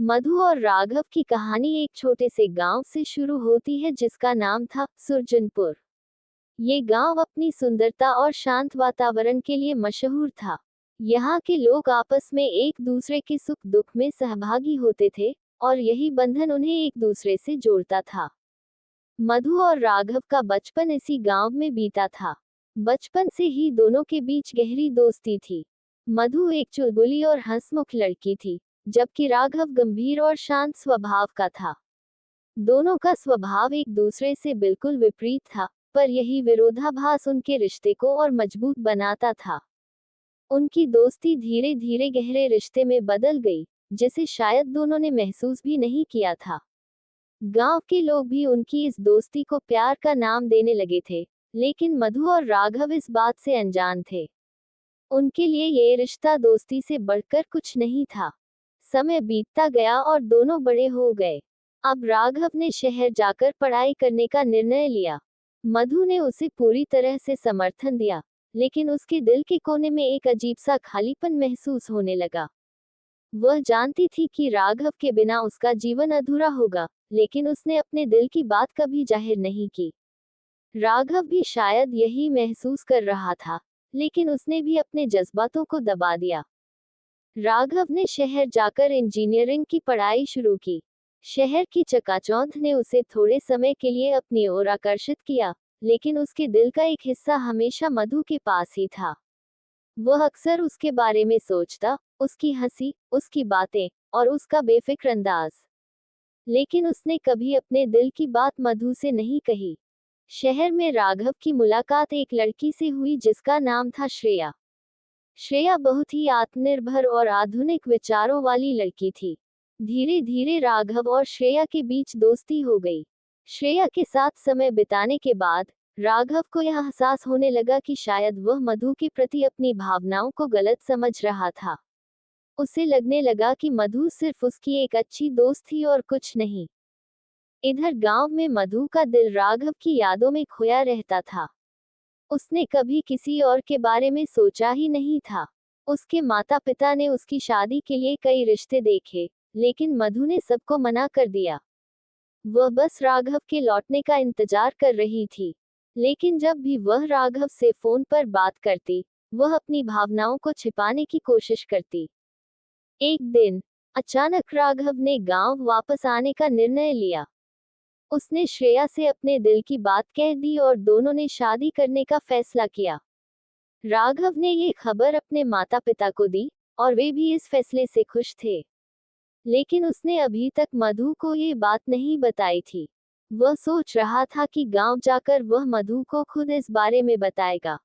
मधु और राघव की कहानी एक छोटे से गांव से शुरू होती है जिसका नाम था सुरजनपुर। ये गांव अपनी सुंदरता और शांत वातावरण के लिए मशहूर था। यहाँ के लोग आपस में एक दूसरे के सुख दुख में सहभागी होते थे और यही बंधन उन्हें एक दूसरे से जोड़ता था। मधु और राघव का बचपन इसी गांव में बीता था। बचपन से ही दोनों के बीच गहरी दोस्ती थी। मधु एक चुलबुली और हंसमुख लड़की थी, जबकि राघव गंभीर और शांत स्वभाव का था। दोनों का स्वभाव एक दूसरे से बिल्कुल विपरीत था, पर यही विरोधाभास उनके रिश्ते को और मजबूत बनाता था। उनकी दोस्ती धीरे धीरे गहरे रिश्ते में बदल गई, जिसे शायद दोनों ने महसूस भी नहीं किया था। गांव के लोग भी उनकी इस दोस्ती को प्यार का नाम देने लगे थे, लेकिन मधु और राघव इस बात से अनजान थे। उनके लिए ये रिश्ता दोस्ती से बढ़कर कुछ नहीं था। समय बीतता गया और दोनों बड़े हो गए। अब राघव ने शहर जाकर पढ़ाई करने का निर्णय लिया। मधु ने उसे पूरी तरह से समर्थन दिया, लेकिन उसके दिल के कोने में एक अजीब सा खालीपन महसूस होने लगा। वह जानती थी कि राघव के बिना उसका जीवन अधूरा होगा, लेकिन उसने अपने दिल की बात कभी जाहिर नहीं की। राघव भी शायद यही महसूस कर रहा था, लेकिन उसने भी अपने जज्बातों को दबा दिया। राघव ने शहर जाकर इंजीनियरिंग की पढ़ाई शुरू की। शहर की चकाचौंध ने उसे थोड़े समय के लिए अपनी ओर आकर्षित किया, लेकिन उसके दिल का एक हिस्सा हमेशा मधु के पास ही था। वह अक्सर उसके बारे में सोचता, उसकी हंसी, उसकी बातें और उसका बेफिक्र अंदाज। लेकिन उसने कभी अपने दिल की बात मधु से नहीं कही। शहर में राघव की मुलाकात एक लड़की से हुई जिसका नाम था श्रेया। श्रेया बहुत ही आत्मनिर्भर और आधुनिक विचारों वाली लड़की थी। धीरे धीरे राघव और श्रेया के बीच दोस्ती हो गई। श्रेया के साथ समय बिताने के बाद राघव को यह एहसास होने लगा कि शायद वह मधु के प्रति अपनी भावनाओं को गलत समझ रहा था। उसे लगने लगा कि मधु सिर्फ उसकी एक अच्छी दोस्त थी और कुछ नहीं। इधर गांव में मधु का दिल राघव की यादों में खोया रहता था। उसने कभी किसी और के बारे में सोचा ही नहीं था। उसके माता पिता ने उसकी शादी के लिए कई रिश्ते देखे, लेकिन मधु ने सबको मना कर दिया। वह बस राघव के लौटने का इंतजार कर रही थी। लेकिन जब भी वह राघव से फोन पर बात करती, वह अपनी भावनाओं को छिपाने की कोशिश करती। एक दिन अचानक राघव ने गांव वापस आने का निर्णय लिया। उसने श्रेया से अपने दिल की बात कह दी और दोनों ने शादी करने का फैसला किया। राघव ने ये खबर अपने माता पिता को दी और वे भी इस फैसले से खुश थे। लेकिन उसने अभी तक मधु को ये बात नहीं बताई थी। वह सोच रहा था कि गांव जाकर वह मधु को खुद इस बारे में बताएगा।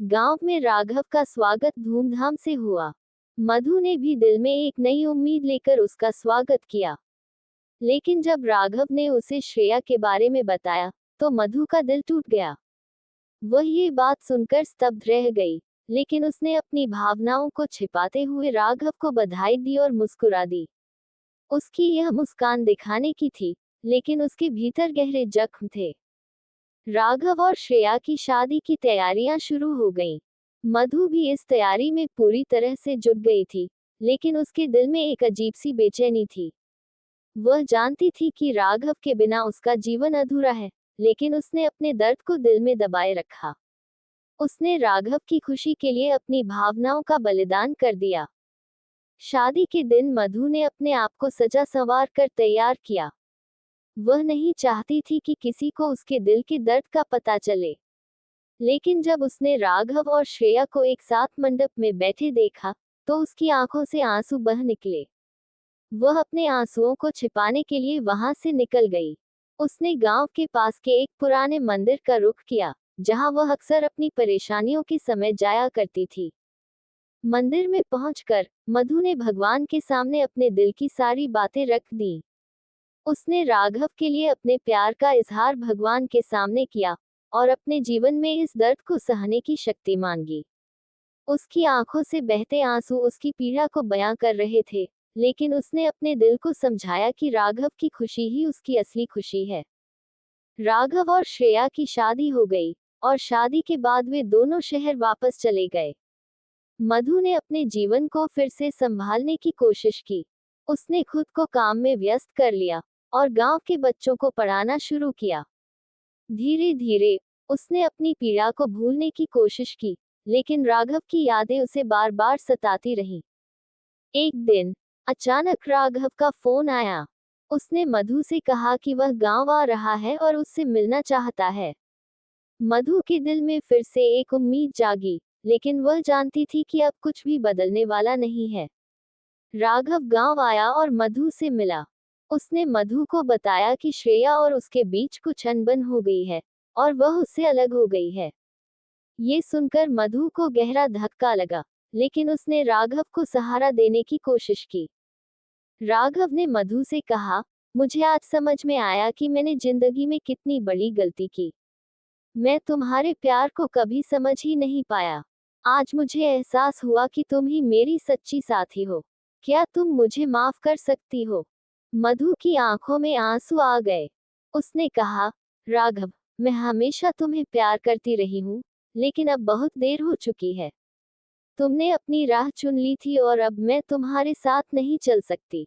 गांव में राघव का स्वागत धूमधाम से हुआ। मधु ने भी दिल में एक नई उम्मीद लेकर उसका स्वागत किया। लेकिन जब राघव ने उसे श्रेया के बारे में बताया, तो मधु का दिल टूट गया। वह ये बात सुनकर स्तब्ध रह गई, लेकिन उसने अपनी भावनाओं को छिपाते हुए राघव को बधाई दी और मुस्कुरा दी। उसकी यह मुस्कान दिखाने की थी, लेकिन उसके भीतर गहरे जख्म थे। राघव और श्रेया की शादी की तैयारियां शुरू हो गईं। मधु भी इस तैयारी में पूरी तरह से जुट गई थी, लेकिन उसके दिल में एक अजीब सी बेचैनी थी। वह जानती थी कि राघव के बिना उसका जीवन अधूरा है, लेकिन उसने अपने दर्द को दिल में दबाए रखा। उसने राघव की खुशी के लिए अपनी भावनाओं का बलिदान कर दिया। शादी के दिन मधु ने अपने आप को सजा संवार कर तैयार किया। वह नहीं चाहती थी कि किसी को उसके दिल के दर्द का पता चले। लेकिन जब उसने राघव और श्रेया को एक साथ मंडप में बैठे देखा, तो उसकी आंखों से आंसू बह निकले। वह अपने आंसुओं को छिपाने के लिए वहां से निकल गई। उसने गांव के पास के एक पुराने मंदिर का रुख किया, जहां वह अक्सर अपनी परेशानियों के समय जाया करती थी। मंदिर में पहुंचकर मधु ने भगवान के सामने अपने दिल की सारी बातें रख दी। उसने राघव के लिए अपने प्यार का इजहार भगवान के सामने किया और अपने जीवन में इस दर्द को सहने की शक्ति मांगी। उसकी आंखों से बहते आंसू उसकी पीड़ा को बयां कर रहे थे, लेकिन उसने अपने दिल को समझाया कि राघव की खुशी ही उसकी असली खुशी है। राघव और श्रेया की शादी हो गई, और शादी के बाद वे दोनों शहर वापस चले गए। मधु ने अपने जीवन को फिर से संभालने की कोशिश की। उसने खुद को काम में व्यस्त कर लिया और गांव के बच्चों को पढ़ाना शुरू किया। धीरे धीरे उसने अपनी पीड़ा को भूलने की कोशिश की, लेकिन राघव की यादें उसे बार बार सताती रहीं। एक दिन अचानक राघव का फोन आया। उसने मधु से कहा कि वह गांव आ रहा है और उससे मिलना चाहता है। मधु के दिल में फिर से एक उम्मीद जागी, लेकिन वह जानती थी कि अब कुछ भी बदलने वाला नहीं है। राघव गांव आया और मधु से मिला। उसने मधु को बताया कि श्रेया और उसके बीच कुछ अनबन हो गई है और वह उससे अलग हो गई है। ये सुनकर मधु को गहरा धक्का लगा, लेकिन उसने राघव को सहारा देने की कोशिश की। राघव ने मधु से कहा, मुझे आज समझ में आया कि मैंने जिंदगी में कितनी बड़ी गलती की। मैं तुम्हारे प्यार को कभी समझ ही नहीं पाया। आज मुझे एहसास हुआ कि तुम ही मेरी सच्ची साथी हो। क्या तुम मुझे माफ कर सकती हो? मधु की आंखों में आंसू आ गए। उसने कहा, राघव, मैं हमेशा तुम्हें प्यार करती रही हूँ, लेकिन अब बहुत देर हो चुकी है। तुमने अपनी राह चुन ली थी और अब मैं तुम्हारे साथ नहीं चल सकती।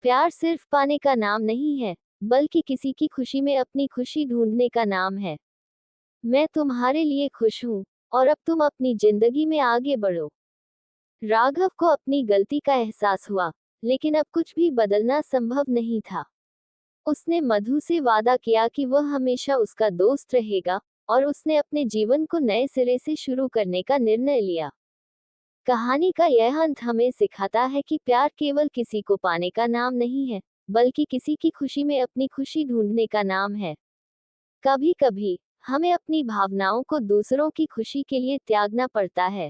प्यार सिर्फ पाने का नाम नहीं है, बल्कि किसी की खुशी में अपनी खुशी ढूंढने का नाम है। मैं तुम्हारे लिए खुश हूँ और अब तुम अपनी जिंदगी में आगे बढ़ो। राघव को अपनी गलती का एहसास हुआ, लेकिन अब कुछ भी बदलना संभव नहीं था। उसने मधु से वादा किया कि वह हमेशा उसका दोस्त रहेगा और उसने अपने जीवन को नए सिरे से शुरू करने का निर्णय लिया। कहानी का यह अंत हमें सिखाता है कि प्यार केवल किसी को पाने का नाम नहीं है, बल्कि किसी की खुशी में अपनी खुशी ढूंढने का नाम है। कभी कभी हमें अपनी भावनाओं को दूसरों की खुशी के लिए त्यागना पड़ता है।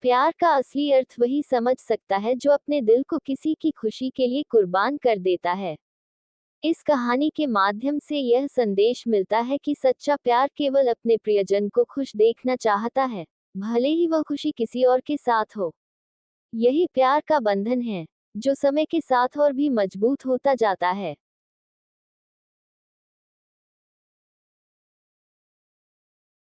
प्यार का असली अर्थ वही समझ सकता है जो अपने दिल को किसी की खुशी के लिए कुर्बान कर देता है। इस कहानी के माध्यम से यह संदेश मिलता है कि सच्चा प्यार केवल अपने प्रियजन को खुश देखना चाहता है, भले ही वह खुशी किसी और के साथ हो। यही प्यार का बंधन है, जो समय के साथ और भी मजबूत होता जाता है।